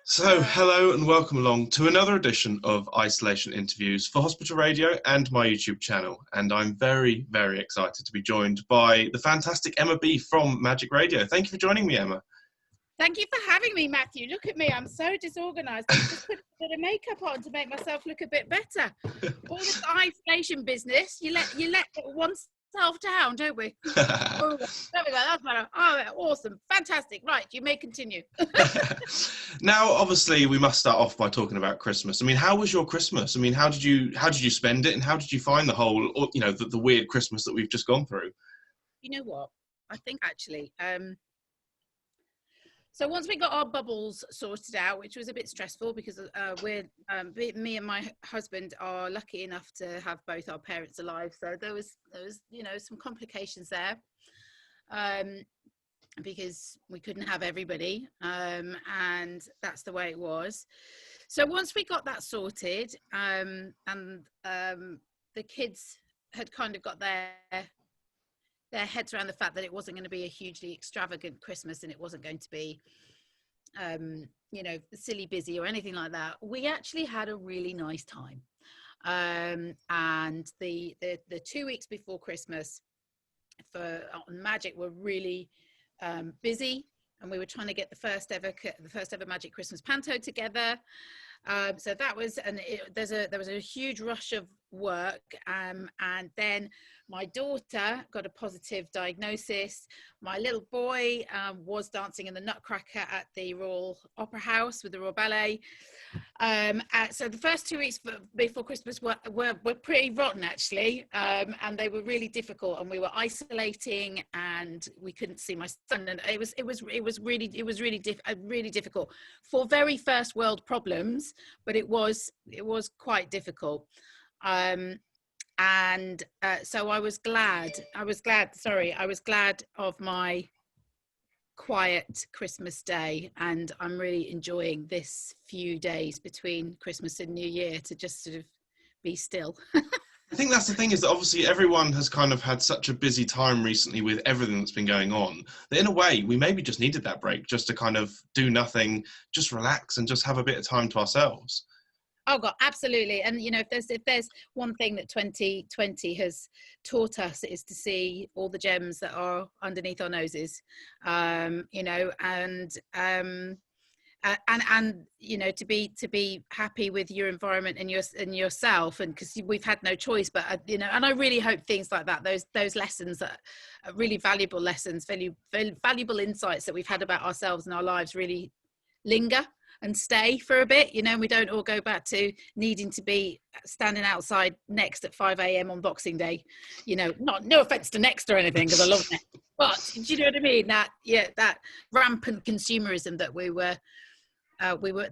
So, hello and welcome along to another edition of Isolation Interviews for Hospital Radio and my YouTube channel. And I'm very, very excited to be joined by the fantastic Emma B from Magic Radio. Thank you for joining me, Emma. Thank you for having me, Matthew. Look at me, I'm so disorganised. I just put a bit of makeup on to make myself look a bit better. All this isolation business, you let oneself down, don't we? Oh, there we go, that's better. Oh, awesome, fantastic. Right, you may continue. Now, obviously, we must start off by talking about Christmas. I mean, how was your Christmas? I mean, how did you spend it, and how did you find the whole, the weird Christmas that we've just gone through? You know what? I think actually. So once we got our bubbles sorted out, which was a bit stressful because me and my husband are lucky enough to have both our parents alive. So there was some complications there because we couldn't have everybody, and that's the way it was. So once we got that sorted, and the kids had kind of got their heads around the fact that it wasn't going to be a hugely extravagant Christmas and it wasn't going to be silly busy or anything like that, we actually had a really nice time, and the 2 weeks before Christmas for Magic were really busy, and we were trying to get the first ever Magic Christmas Panto together. So that was, and there was a huge rush of work, and then my daughter got a positive diagnosis. My little boy was dancing in the Nutcracker at the Royal Opera House with the Royal Ballet. So the first 2 weeks before Christmas were pretty rotten, actually, and they were really difficult, and we were isolating, and we couldn't see my son, and it was really difficult for very first world problems, but it was quite difficult. So I was glad of my quiet Christmas day, and I'm really enjoying this few days between Christmas and New Year to just sort of be still. I think that's the thing, is that obviously everyone has kind of had such a busy time recently with everything that's been going on, that in a way we maybe just needed that break, just to kind of do nothing, just relax and just have a bit of time to ourselves. Oh God, absolutely. And if there's one thing that 2020 has taught us, is to see all the gems that are underneath our noses, and to be happy with your environment and yourself, and because we've had no choice, but and I really hope things like that, those lessons that are really valuable lessons, valuable insights that we've had about ourselves and our lives, really linger and stay for a bit, we don't all go back to needing to be standing outside Next at 5 a.m. on Boxing Day, no offense to Next or anything, because I love Next, but do you know what I mean? That rampant consumerism that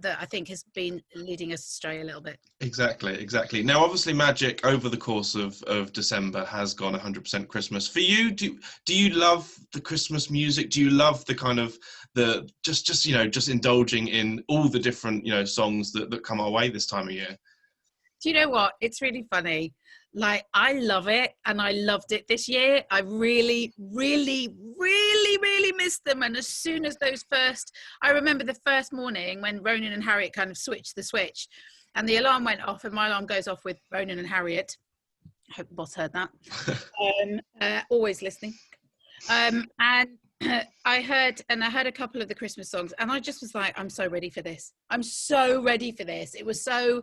that I think has been leading us astray a little bit. Exactly. Now, obviously, Magic over the course of December has gone 100% Christmas. For you, do you love the Christmas music? Do you love the kind of just indulging in all the different songs that come our way this time of year? Do you know what? It's really funny. Like, I love it, and I loved it this year. I really, really, really, really missed them. And as soon as I remember the first morning when Ronan and Harriet kind of switched the switch, and the alarm went off, and my alarm goes off with Ronan and Harriet. I hope the boss heard that. Always listening. And I heard a couple of the Christmas songs, and I just was like, I'm so ready for this. I'm so ready for this. It was a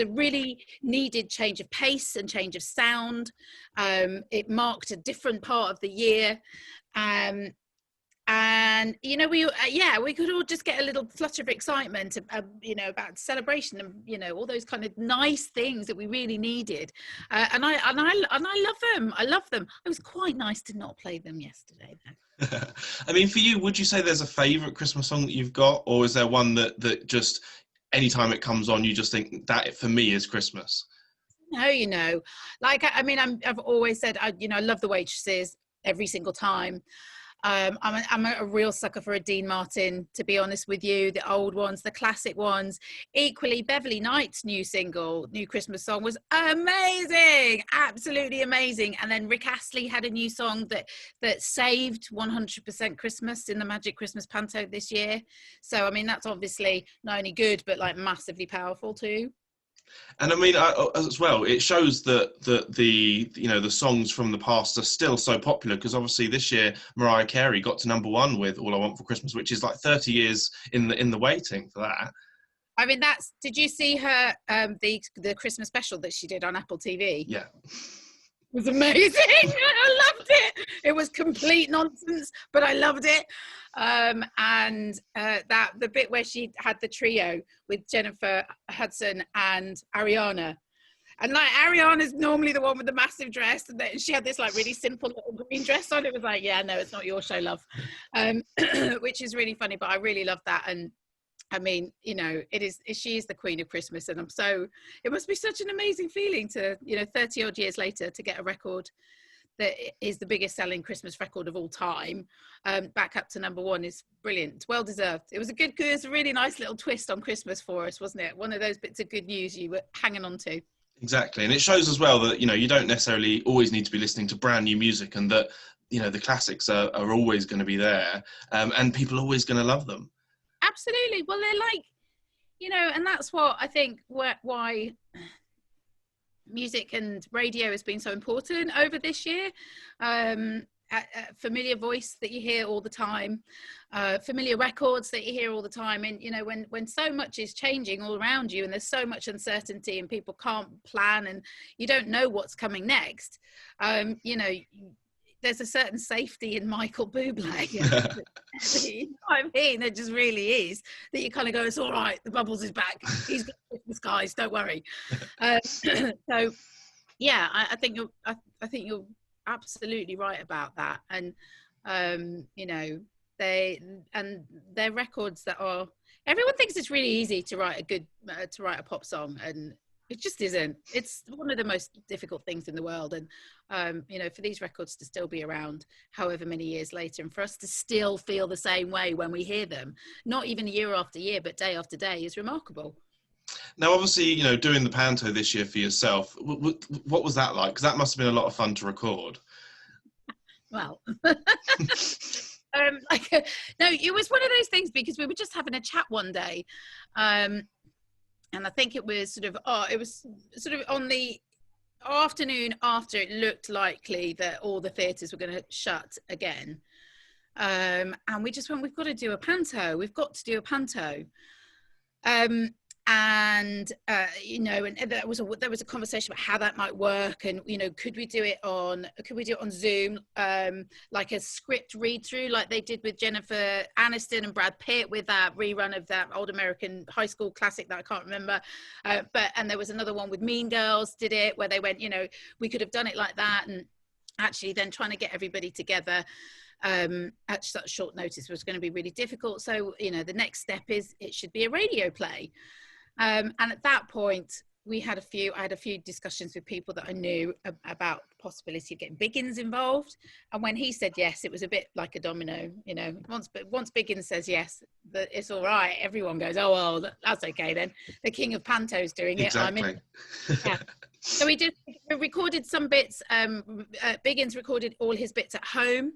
really needed change of pace and change of sound. It marked a different part of the year. And we could all just get a little flutter of excitement, about celebration and all those kind of nice things that we really needed. And I love them. I love them. It was quite nice to not play them yesterday, though. I mean, for you, would you say there's a favourite Christmas song that you've got, or is there one that just anytime it comes on, you just think that for me is Christmas? No, I've always said I love The Waitresses every single time. I'm a real sucker for a Dean Martin, to be honest with you. The old ones, the classic ones. Equally, Beverly Knight's new single, new Christmas song, was amazing, absolutely amazing. And then Rick Astley had a new song that saved 100% Christmas in the Magic Christmas Panto this year. So, I mean, that's obviously not only good, but like massively powerful too. And I mean, as well, it shows that the songs from the past are still so popular, because obviously this year Mariah Carey got to #1 with "All I Want for Christmas," which is like 30 years in the waiting for that. I mean, did you see her the Christmas special that she did on Apple TV? Yeah. It was amazing. I loved it. It was complete nonsense, but I loved it. And that the bit where she had the trio with Jennifer Hudson and Ariana. And like, Ariana's normally the one with the massive dress, and she had this like really simple little green dress on. It was like, yeah, no, it's not your show, love. Which is really funny, but I really love that. And I mean, you know, she is the queen of Christmas, and it must be such an amazing feeling to, 30 odd years later, to get a record that is the biggest selling Christmas record of all time, back up to #1 is brilliant. It's well deserved. It was it was a really nice little twist on Christmas for us, wasn't it? One of those bits of good news you were hanging on to. Exactly. And it shows as well that, you don't necessarily always need to be listening to brand new music, and that, the classics are always going to be there, and people are always going to love them. Absolutely. Well, they're like, and that's what I think why music and radio has been so important over this year. A familiar voice that you hear all the time, familiar records that you hear all the time. And, when so much is changing all around you, and there's so much uncertainty, and people can't plan, and you don't know what's coming next, there's a certain safety in Michael Buble. You know what I mean? It just really is, that you kind of go, it's all right, the Bubbles is back, he's got Christmas, guys, don't worry. So yeah, I think you're absolutely right about that. And they're records that are, everyone thinks it's really easy to write a pop song, and it just isn't. It's one of the most difficult things in the world. And, for these records to still be around however many years later, and for us to still feel the same way when we hear them, not even year after year, but day after day, is remarkable. Now, obviously, doing the Panto this year for yourself, what was that like? Because that must have been a lot of fun to record. Well, no, it was one of those things, because we were just having a chat one day. And I think it was sort of on the afternoon after it looked likely that all the theatres were going to shut again. And we just went, we've got to do a Panto. We've got to do a Panto. And there was a conversation about how that might work, and could we do it on Zoom, like a script read through, like they did with Jennifer Aniston and Brad Pitt with that rerun of that old American high school classic that I can't remember, and there was another one with Mean Girls did it, where they went, we could have done it like that. And actually then trying to get everybody together at such short notice was going to be really difficult. So the next step is it should be a radio play. And at that point, I had a few discussions with people that I knew about the possibility of getting Biggins involved. And when he said yes, it was a bit like a domino. Once Biggins says yes, it's all right, everyone goes, oh well, that's okay then. The King of Panto's doing it. Exactly. I'm in. Yeah. So we recorded some bits. Biggins recorded all his bits at home,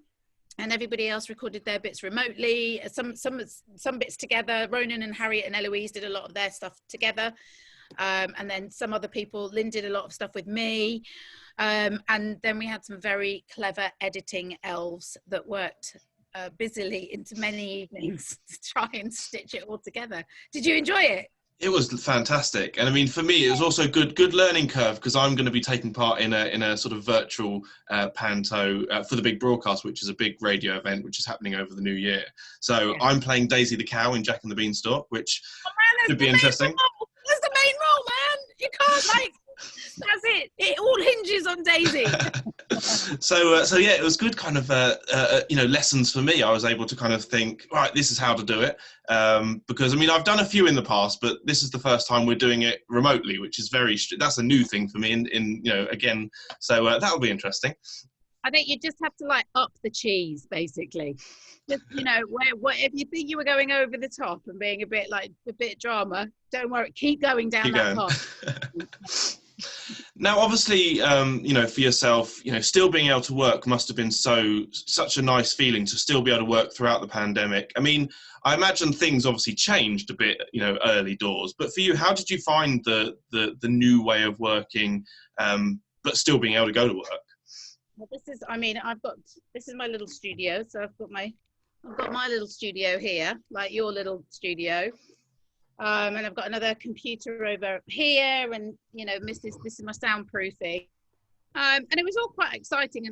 and everybody else recorded their bits remotely. Some bits together. Ronan and Harriet and Eloise did a lot of their stuff together. And then some other people, Lynn did a lot of stuff with me. And then we had some very clever editing elves that worked busily into many evenings to try and stitch it all together. Did you enjoy it? It was fantastic. And I mean, for me, it was also good learning curve, because I'm going to be taking part in a sort of virtual Panto for the big broadcast, which is a big radio event, which is happening over the new year. So yeah. I'm playing Daisy the cow in Jack and the Beanstalk, which could be interesting. That's the main role, man. You can't that's it. It all hinges on Daisy. So yeah, it was good kind of, lessons for me. I was able to kind of think, right, this is how to do it. Because I mean, I've done a few in the past, but this is the first time we're doing it remotely, which is that's a new thing for me. Again, so that'll be interesting. I think you just have to like up the cheese, basically. Just, you know, where if you think you were going over the top and being a bit drama, don't worry, keep going down Keep that going. path. Now, obviously, you know, for yourself, you know, still being able to work must have been such a nice feeling to still be able to work throughout the pandemic. I mean, I imagine things obviously changed a bit, you know, early doors. But for you, how did you find the new way of working, but still being able to go to work? Well, I mean, this is my little studio. So I've got my little studio here, like your little studio. And I've got another computer over here, and you know, this is my soundproofing. And it was all quite exciting,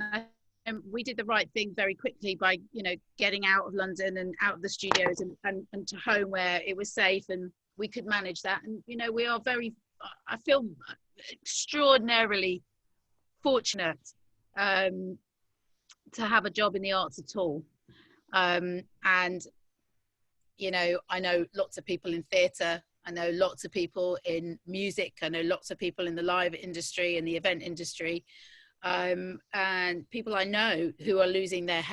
and we did the right thing very quickly by, you know, getting out of London and out of the studios and to home where it was safe and we could manage that. And you know, I feel extraordinarily fortunate to have a job in the arts at all. And you know, I know lots of people in theatre, I know lots of people in music, I know lots of people in the live industry and the event industry, and people I know who are losing their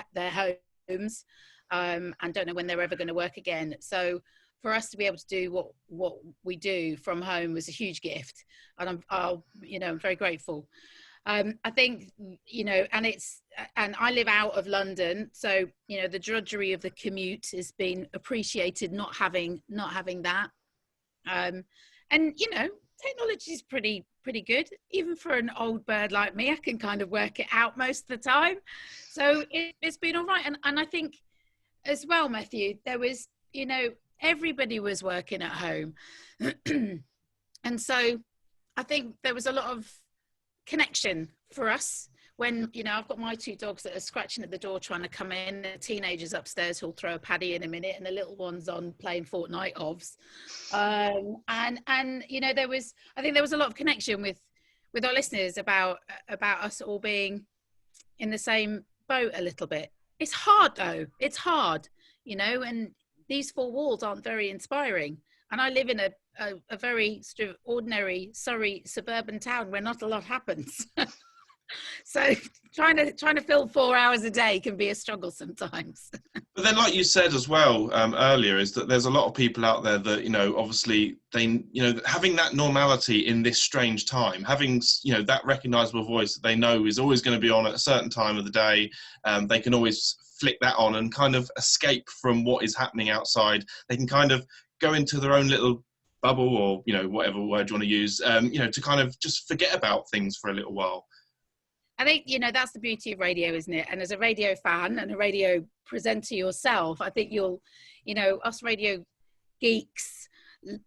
homes and don't know when they're ever going to work again. So for us to be able to do what we do from home was a huge gift, and I'm very grateful. I think, you know, and I live out of London, so you know, the drudgery of the commute has been appreciated, not having that. And you know, technology is pretty good, even for an old bird like me. I can kind of work it out most of the time, so it's been all right. And I think as well, Matthew, there was, you know, everybody was working at home, and so I think there was a lot of connection for us when, you know, I've got my two dogs that are scratching at the door trying to come in, the teenagers upstairs who'll throw a paddy in a minute, and the little ones on playing Fortnite ovs. And you know, I think there was a lot of connection with our listeners about us all being in the same boat a little bit. It's hard though, it's hard, you know, and these four walls aren't very inspiring. And I live in a very sort of ordinary Surrey suburban town where not a lot happens. So trying to fill 4 hours a day can be a struggle sometimes. But then, like you said as well earlier, is that there's a lot of people out there that, you know, obviously they, you know, having that normality in this strange time, having, you know, that recognisable voice that they know is always going to be on at a certain time of the day, they can always flick that on and kind of escape from what is happening outside. They can kind of go into their own little bubble, or, you know, whatever word you want to use, you know, to kind of just forget about things for a little while. I think, you know, that's the beauty of radio, isn't it? And as a radio fan and a radio presenter yourself, I think you'll, you know, us radio geeks,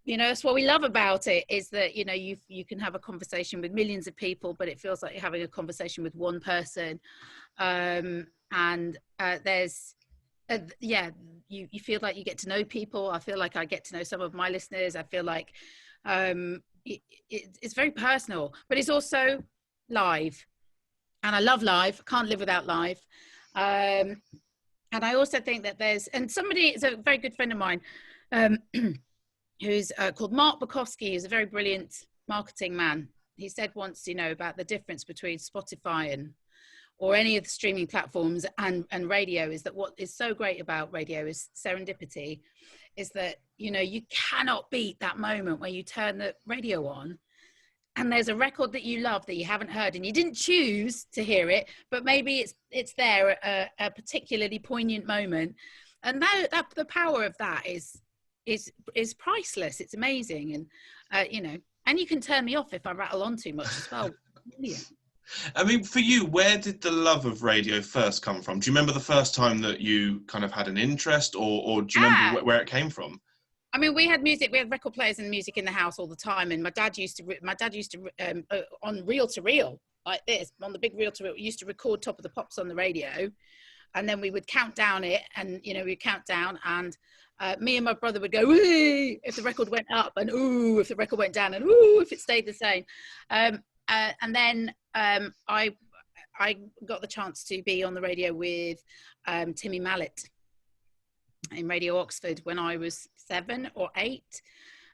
you know, that's what we love about it, is that, you know, you can have a conversation with millions of people, but it feels like you're having a conversation with one person. There's, you feel like you get to know people. I feel like I get to know some of my listeners. I feel like it's very personal, but it's also live. And I love live, can't live without live. And I also think that it's a very good friend of mine who's called Mark Bukowski, who's a very brilliant marketing man. He said once, you know, about the difference between Spotify or any of the streaming platforms and radio, is that what is so great about radio is serendipity, is that, you know, you cannot beat that moment where you turn the radio on and there's a record that you love that you haven't heard, and you didn't choose to hear it, but maybe it's there at a particularly poignant moment, and that the power of that is priceless. It's amazing, and you know, and you can turn me off if I rattle on too much as well. Brilliant. I mean, for you, where did the love of radio first come from? Do you remember the first time that you kind of had an interest, or do you remember where it came from? I mean, we had record players and music in the house all the time, and my dad used to on reel to reel like this, on the big reel to reel, used to record Top of the Pops on the radio, and then we would count down it, and you know, we'd count down, and me and my brother would go "Wee!" if the record went up, and "Ooh" if the record went down, and "Ooh" if it stayed the same. And then I got the chance to be on the radio with Timmy Mallet in Radio Oxford when I was 7 or 8,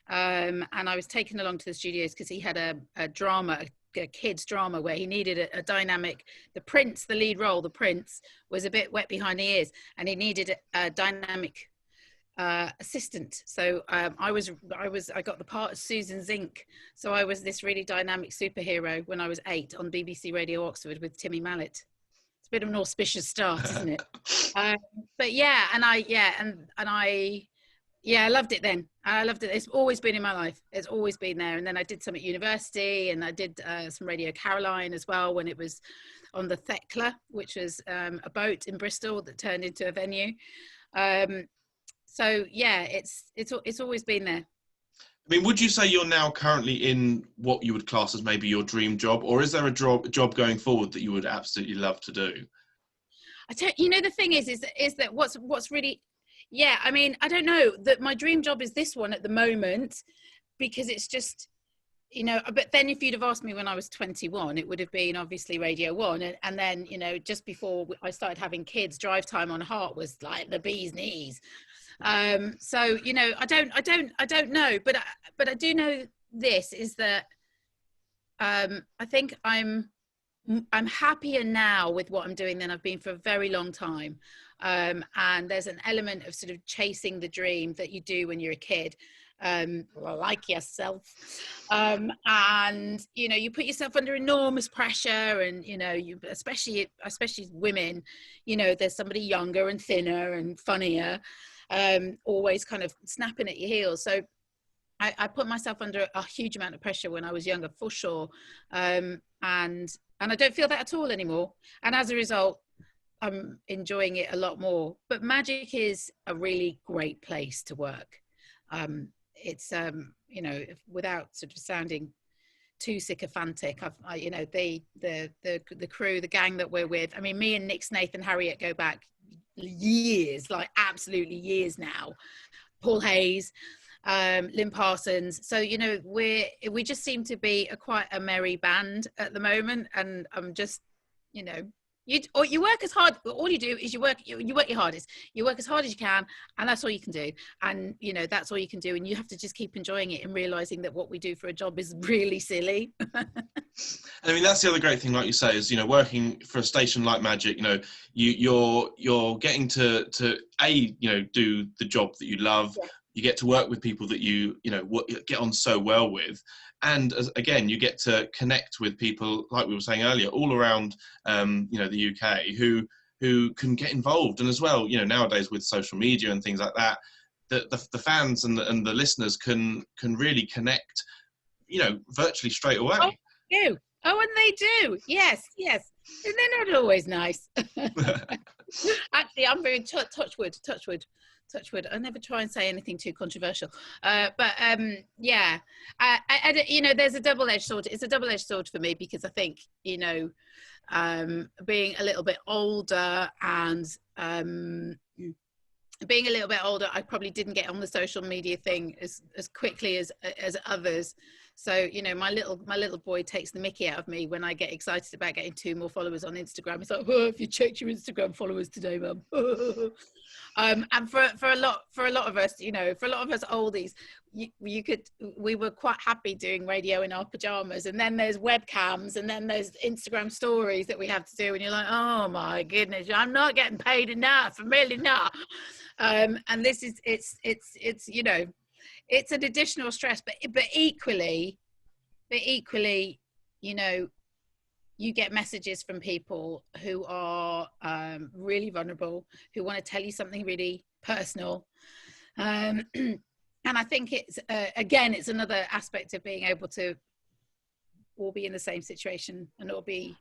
and I was taken along to the studios because he had a drama a kids drama where he needed a dynamic. The lead role, the prince, was a bit wet behind the ears, and he needed a dynamic assistant. So I got the part of Susan Zink. So I was this really dynamic superhero when I was 8 on BBC Radio Oxford with Timmy Mallet. It's a bit of an auspicious start, isn't it? But yeah, I loved it then. I loved it. It's always been in my life. It's always been there. And then I did some at university, and I did some Radio Caroline as well when it was on the Thekla, which was a boat in Bristol that turned into a venue. So yeah, it's always been there. I mean, would you say you're now currently in what you would class as maybe your dream job, or is there a job going forward that you would absolutely love to do? The thing is that what's really, yeah, I mean, I don't know, that my dream job is this one at the moment, because it's just, but then if you'd have asked me when I was 21, it would have been obviously Radio 1. And then, just before I started having kids, drive time on Heart was like the bee's knees. So, I don't know, but I do know this is that, I think I'm happier now with what I'm doing than I've been for a very long time. And there's an element of sort of chasing the dream that you do when you're a kid, like yourself. And, you put yourself under enormous pressure, and, you, especially women, there's somebody younger and thinner and funnier, always kind of snapping at your heels. So I put myself under a huge amount of pressure when I was younger, for sure. And I don't feel that at all anymore. And as a result, I'm enjoying it a lot more. But Magic is a really great place to work. It's, without sort of sounding too sycophantic, the crew, the gang that we're with, I mean, me and Nick, Snaith and Harriet go back years, like absolutely years now. Paul Hayes, Lynn Parsons. So, we just seem to be quite a merry band at the moment. And I'm just, you work as hard. All you do is you work your hardest. You work as hard as you can, and that's all you can do. And that's all you can do. And you have to just keep enjoying it and realizing that what we do for a job is really silly. I mean, that's the other great thing, like you say, is working for a station like Magic. You're getting to do the job that you love. Yeah. You get to work with people that you get on so well with. And again, you get to connect with people, like we were saying earlier, all around, the UK who can get involved. And as well, nowadays with social media and things like that, the fans and the listeners can really connect, virtually straight away. Oh, they do. Oh, and they do. Yes. And they're not always nice. Actually, I'm very touch wood. I never try and say anything too controversial. But there's a double-edged sword. It's a double-edged sword for me, because I think, being a little bit older and I probably didn't get on the social media thing as quickly as others. So, my little boy takes the mickey out of me when I get excited about getting 2 more followers on Instagram. It's like, oh, have you checked your Instagram followers today, Mum? And for a lot of us, for a lot of us oldies, we were quite happy doing radio in our pajamas. And then there's webcams, and then there's Instagram stories that we have to do. And you're like, oh my goodness, I'm not getting paid enough. I'm really not. And this is, it's an additional stress, but equally, you get messages from people who are really vulnerable, who want to tell you something really personal. And I think it's, again, it's another aspect of being able to all be in the same situation and all be,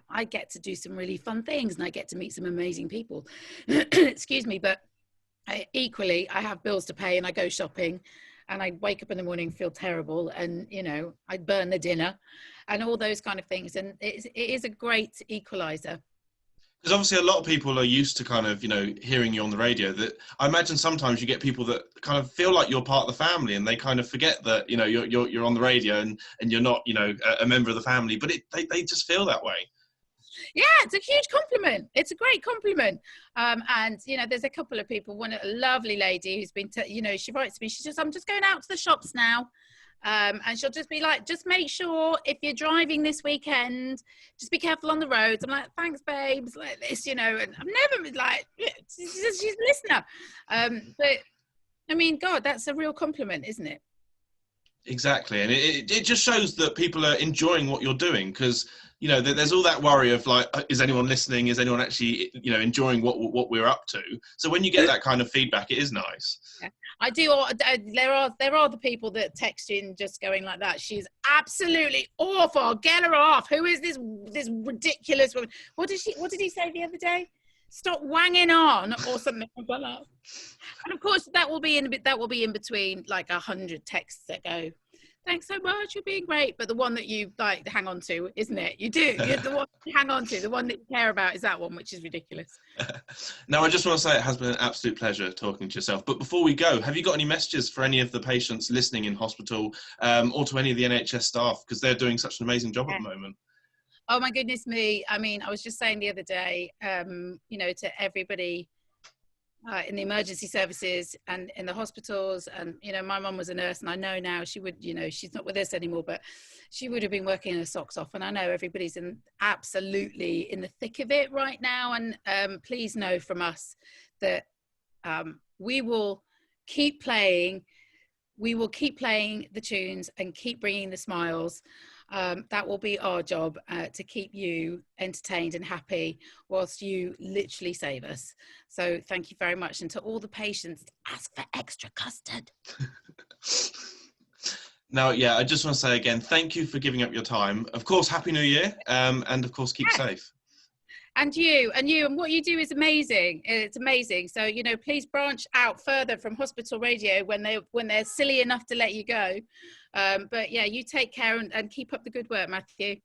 I get to do some really fun things and I get to meet some amazing people. Excuse me, but equally, I have bills to pay and I go shopping and I wake up in the morning and feel terrible, and I burn the dinner and all those kind of things, and it is a great equalizer. Because obviously a lot of people are used to kind of hearing you on the radio. That I imagine sometimes you get people that kind of feel like you're part of the family, and they kind of forget that you're on the radio and you're not a member of the family, but they just feel that way. Yeah, it's a huge compliment. It's a great compliment. And, there's a couple of people, a lovely lady who's been, she writes to me, she says, I'm just going out to the shops now. And she'll just be like, just make sure if you're driving this weekend, just be careful on the roads. I'm like, thanks, babes, like this, you know. And I've never been like, she's a listener. But I mean, God, that's a real compliment, isn't it? Exactly, and it just shows that people are enjoying what you're doing, because you know there's all that worry of like, is anyone listening? Is anyone actually, you know, enjoying what we're up to? So when you get that kind of feedback, it is nice. Yeah. I do. There are the people that text in just going like that. She's absolutely awful. Get her off. Who is this ridiculous woman? What did he say the other day? Stop wanging on or something like that. And of course that will be in between like 100 texts that go, thanks so much, you're being great. But the one that you like hang on to, isn't it? You do. You're the one you hang on to. The one that you care about is that one, which is ridiculous. Now, I just want to say it has been an absolute pleasure talking to yourself. But before we go, have you got any messages for any of the patients listening in hospital, or to any of the NHS staff, because they're doing such an amazing job at the moment? Oh my goodness me. I mean, I was just saying the other day, you know, to everybody in the emergency services and in the hospitals, and, you know, my mum was a nurse, and I know now she would, you know, she's not with us anymore, but she would have been working her socks off. And I know everybody's absolutely in the thick of it right now. And please know from us that we will keep playing. We will keep playing the tunes and keep bringing the smiles. That will be our job, to keep you entertained and happy whilst you literally save us. So thank you very much. And to all the patients, ask for extra custard. Now, yeah, I just want to say again, thank you for giving up your time. Of course, Happy New Year. And of course, keep safe. And what you do is amazing. It's amazing. So, you know, please branch out further from hospital radio when they're silly enough to let you go. But yeah, you take care and keep up the good work, Matthew.